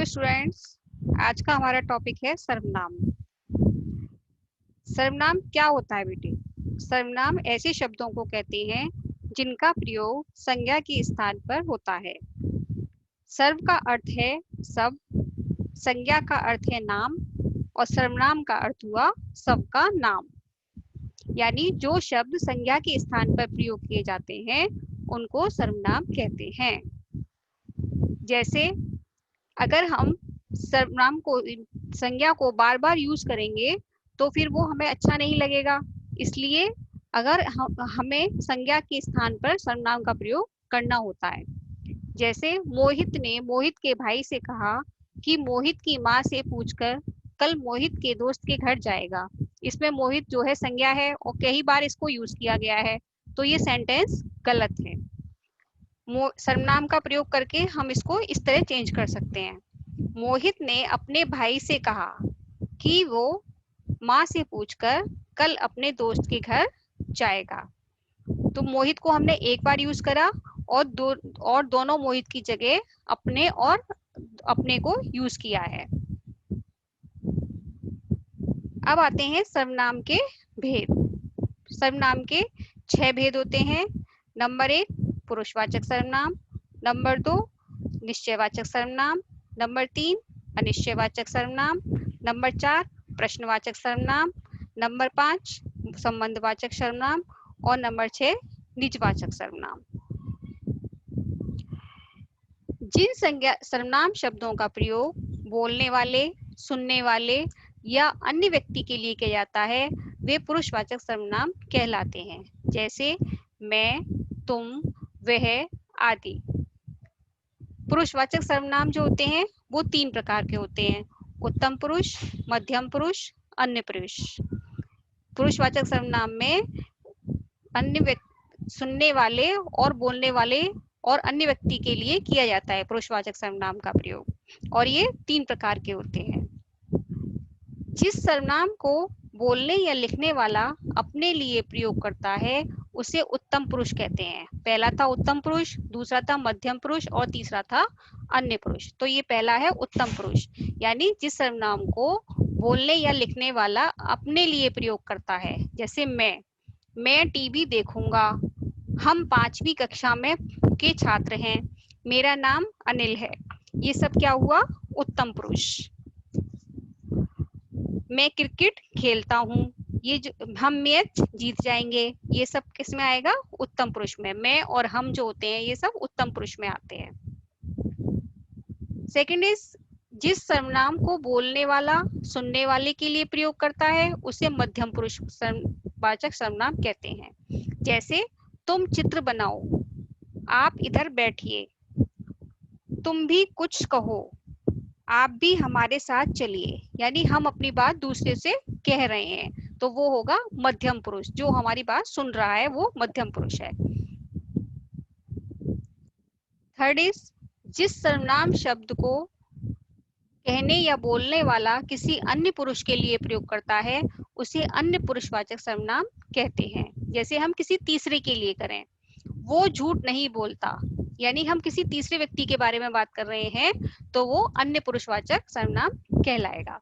Hello students, आज का हमारा टॉपिक है सर्वनाम। सर्वनाम क्या होता है बेटे? सर्वनाम ऐसे शब्दों को कहते हैं जिनका प्रयोग संज्ञा के स्थान पर होता है। सर्व का अर्थ है सब, संज्ञा का अर्थ है नाम और सर्वनाम का अर्थ हुआ सबका नाम। यानी जो शब्द संज्ञा के स्थान पर प्रयोग किए जाते हैं उनको सर्वनाम कहते हैं। जैसे अगर हम सर्वनाम को संज्ञा को बार बार यूज करेंगे तो फिर वो हमें अच्छा नहीं लगेगा। इसलिए अगर हमें संज्ञा के स्थान पर सर्वनाम का प्रयोग करना होता है। जैसे मोहित ने मोहित के भाई से कहा कि मोहित की माँ से पूछकर कल मोहित के दोस्त के घर जाएगा। इसमें मोहित जो है संज्ञा है और कई बार इसको यूज किया गया है, तो ये सेंटेंस गलत है। सर्वनाम का प्रयोग करके हम इसको इस तरह चेंज कर सकते हैं। मोहित ने अपने भाई से कहा कि वो माँ से पूछकर कल अपने दोस्त के घर जाएगा। तो मोहित को हमने एक बार यूज करा और दोनों मोहित की जगह अपने और अपने को यूज किया है। अब आते हैं सर्वनाम के भेद। सर्वनाम के 6 भेद होते हैं। नंबर 1 पुरुषवाचक सर्वनाम, नंबर 2 निश्चयवाचक सर्वनाम, नंबर 3 अनिश्चयवाचक सर्वनाम, नंबर 4 प्रश्नवाचक सर्वनाम, नंबर 5 संबंधवाचक सर्वनाम और नंबर 6 निजवाचक सर्वनाम। जिन सर्वनाम शब्दों का प्रयोग बोलने वाले, सुनने वाले या अन्य व्यक्ति के लिए किया जाता है वे पुरुषवाचक सर्वनाम कहलाते हैं। जैसे मैं, तुम, वह आदि। पुरुषवाचक सर्वनाम जो होते हैं वो 3 प्रकार के होते हैं: उत्तम पुरुष, मध्यम पुरुष, अन्य पुरुष। पुरुषवाचक सर्वनाम में अन्य सुनने वाले और बोलने वाले और अन्य व्यक्ति के लिए किया जाता है पुरुषवाचक सर्वनाम का प्रयोग, और ये 3 प्रकार के होते हैं। जिस सर्वनाम को बोलने या लिखने वाला अपने लिए प्रयोग करता है उसे उत्तम पुरुष कहते हैं। पहला था उत्तम पुरुष, दूसरा था मध्यम पुरुष और तीसरा था अन्य पुरुष। तो ये पहला है उत्तम पुरुष, यानी जिस सर्वनाम को बोलने या लिखने वाला अपने लिए प्रयोग करता है। जैसे मैं टीवी देखूंगा, हम 5वीं कक्षा में के छात्र हैं, मेरा नाम अनिल है। ये सब क्या हुआ? उत्तम पुरुष। मैं क्रिकेट खेलता हूँ, ये जो हम मैच जीत जाएंगे, ये सब किस में आएगा? उत्तम पुरुष में। मैं और हम जो होते हैं ये सब उत्तम पुरुष में आते हैं। सेकंड इज जिस सर्वनाम को बोलने वाला सुनने वाले के लिए प्रयोग करता है उसे मध्यम पुरुष वाचक सर्वनाम कहते हैं। जैसे तुम चित्र बनाओ, आप इधर बैठिए, तुम भी कुछ कहो, आप भी हमारे साथ चलिए। यानी हम अपनी बात दूसरे से कह रहे हैं तो वो होगा मध्यम पुरुष। जो हमारी बात सुन रहा है वो मध्यम पुरुष है। थर्ड इज जिस सर्वनाम शब्द को कहने या बोलने वाला किसी अन्य पुरुष के लिए प्रयोग करता है उसे अन्य पुरुषवाचक सर्वनाम कहते हैं। जैसे हम किसी तीसरे के लिए करें, वो झूठ नहीं बोलता, यानी हम किसी तीसरे व्यक्ति के बारे में बात कर रहे हैं तो वो अन्य पुरुषवाचक सर्वनाम कहलाएगा।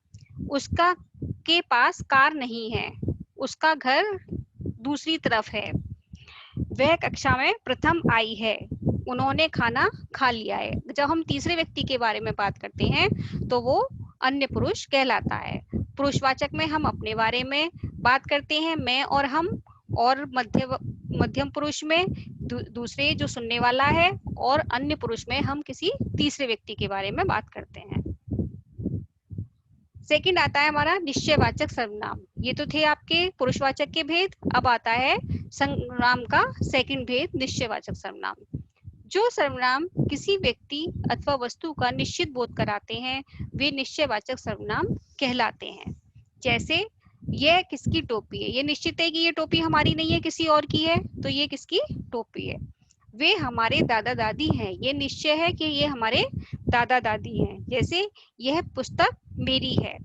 उसका के पास कार नहीं है, उसका घर दूसरी तरफ है, वह कक्षा में प्रथम आई है, उन्होंने खाना खा लिया है। जब हम तीसरे व्यक्ति के बारे में बात करते हैं तो वो अन्य पुरुष कहलाता है। पुरुषवाचक में हम अपने बारे में बात करते हैं, मैं और हम, और मध्यम पुरुष में दूसरे जो सुनने वाला है, और अन्य पुरुष में हम किसी तीसरे व्यक्ति के बारे में बात करते हैं। सेकंड आता है हमारा निश्चयवाचक सर्वनाम। ये तो थे आपके पुरुषवाचक के भेद। अब आता है सर्वनाम का सेकंड भेद, निश्चयवाचक सर्वनाम। जो सर्वनाम किसी व्यक्ति अथवा वस्तु का निश्चित बोध कराते हैं वे निश्चयवाचक सर्वनाम कहलाते हैं। जैसे यह किसकी टोपी है, ये निश्चित है कि ये टोपी हमारी नहीं है, किसी और की है, तो ये किसकी टोपी है। वे हमारे दादा दादी हैं, ये निश्चय है कि ये हमारे दादा दादी हैं। जैसे यह पुस्तक मेरी है,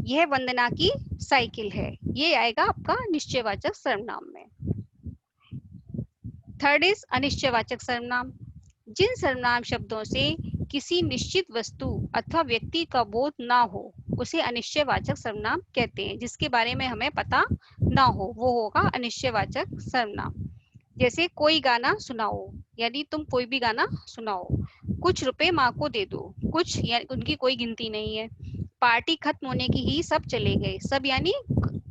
यह वंदना की साइकिल है, ये आएगा आपका निश्चयवाचक सर्वनाम में। थर्ड इज अनिश्चयवाचक सर्वनाम। जिन सर्वनाम शब्दों से किसी निश्चित वस्तु अथवा व्यक्ति का बोध ना हो उसे अनिश्चयवाचक सर्वनाम कहते हैं। जिसके बारे में हमें पता ना हो वो होगा अनिश्चयवाचक सर्वनाम। जैसे कोई गाना सुनाओ, यानी तुम कोई भी गाना सुनाओ। कुछ रुपए माँ को दे दो, कुछ यानी उनकी कोई गिनती नहीं है। पार्टी खत्म होने की ही सब चले गए, सब यानी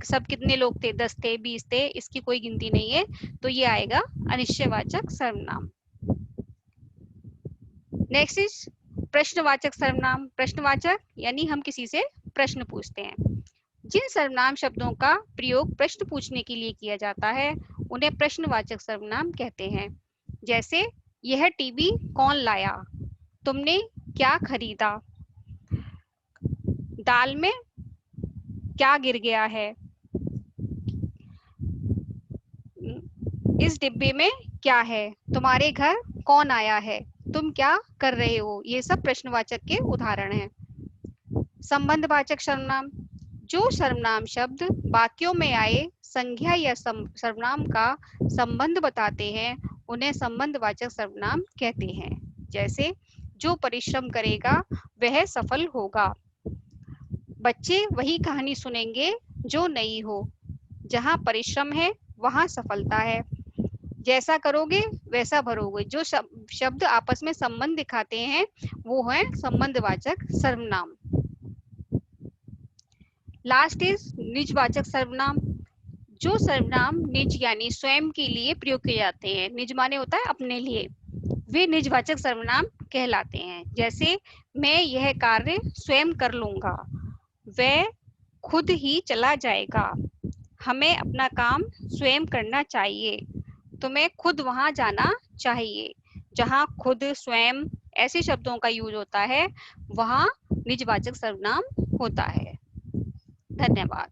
सब कितने लोग थे, 10 थे, 20 थे, इसकी कोई गिनती नहीं है, तो ये आएगा अनिश्चयवाचक सर्वनाम। नेक्स्ट इज प्रश्नवाचक सर्वनाम। प्रश्नवाचक यानी हम किसी से प्रश्न पूछते हैं। जिन सर्वनाम शब्दों का प्रयोग प्रश्न पूछने के लिए किया जाता है उन्हें प्रश्नवाचक सर्वनाम कहते हैं। जैसे यह टीवी कौन लाया, तुमने क्या खरीदा, दाल में क्या गिर गया है, इस डिब्बे में क्या है, तुम्हारे घर कौन आया है, तुम क्या कर रहे हो। ये सब प्रश्नवाचक के उदाहरण हैं। संबंधवाचक सर्वनाम, जो सर्वनाम शब्द वाक्यों में आए संज्ञा या सर्वनाम का संबंध बताते हैं उन्हें संबंधवाचक सर्वनाम कहते हैं। जैसे जो परिश्रम करेगा वह सफल होगा, बच्चे वही कहानी सुनेंगे जो नई हो, जहाँ परिश्रम है वहाँ सफलता है, जैसा करोगे वैसा भरोगे। जो शब्द आपस में संबंध दिखाते हैं वो है संबंधवाचक सर्वनाम। लास्ट इज निजवाचक सर्वनाम। जो सर्वनाम निज यानी स्वयं के लिए प्रयोग किए जाते हैं, निज माने होता है अपने लिए, वे निजवाचक सर्वनाम कहलाते हैं। जैसे मैं यह कार्य स्वयं कर लूंगा, वह खुद ही चला जाएगा, हमें अपना काम स्वयं करना चाहिए, तुम्हें खुद वहां जाना चाहिए। जहां खुद, स्वयं ऐसे शब्दों का यूज होता है वहां निजवाचक सर्वनाम होता है। धन्यवाद।